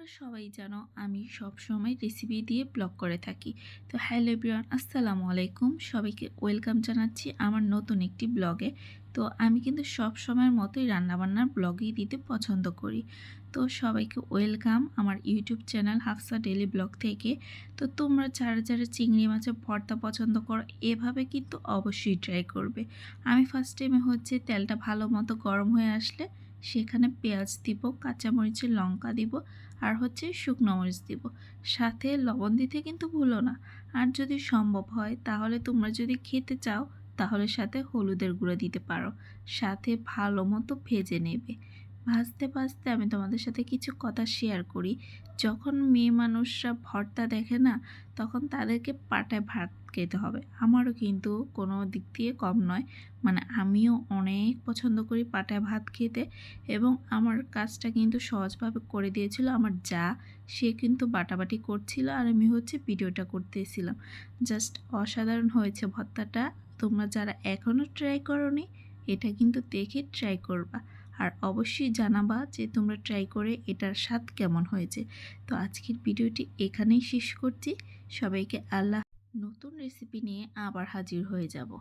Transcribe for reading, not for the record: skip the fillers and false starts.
তোমরা সবাই জানো আমি সব সময় রেসিপি দিয়ে ব্লগ করে থাকি। তো হ্যালো এভরিওয়ান, আসসালামু আলাইকুম, সবাইকে ওয়েলকাম জানাচ্ছি আমার নতুন একটি ব্লগে। তো আমি কিন্তু সব সময়ের মতোই রান্নাবান্নার ব্লগই দিতে পছন্দ করি। তো সবাইকে ওয়েলকাম আমার YouTube channel Hafsa daily blog থেকে। তো তোমরা যারা যারা চিংড়ি মাছের ভর্তা পছন্দ করো এভাবে কিন্তু অবশ্যই ট্রাই করবে। আমি ফার্স্ট টাইমে তেলটা ভালো মতো গরম হয়ে আসলে সেখানে পেঁয়াজ দিব, কাঁচামরিচের লঙ্কা দিব, আর শুকনো মরিচ দিব, সাথে লবণ দিতে কিন্তু ভুলো না। আর যদি সম্ভব হয় তাহলে তোমরা যদি খেতে চাও তাহলে সাথে হলুদের গুঁড়ো দিতে পারো। সাথে ভালো মতো ভেজে নেবে। ভাজতে ভাজতে আমি তোমাদের সাথে কিছু কথা শেয়ার করি। যখন মেয়ে মানুষরা ভর্তা দেখে না, তখন তাদেরকে পাটায় ভাত খেতে হবে। আমারও কিন্তু কোনো দিক দিয়ে কম নয়, মানে আমিও অনেক পছন্দ করি পাটায় ভাত খেতে। এবং আমার কাজটা কিন্তু সহজভাবে করে দিয়েছিল আমার যা। সে কিন্তু বাটাবাটি করছিল আর আমি ভিডিওটা করতেছিলাম। জাস্ট অসাধারণ হয়েছে ভর্তাটা। তোমরা যারা এখনও ট্রাই করোনি, এটা কিন্তু দেখে ট্রাই করবা। আর অবশ্যই জানাবা যে তোমরা ট্রাই করে এটার স্বাদ কেমন হয়েছে। তো আজকের ভিডিওটি এখানেই শেষ করছি। সবাইকে আল্লাহ। নতুন রেসিপি নিয়ে আবার হাজির হয়ে যাব।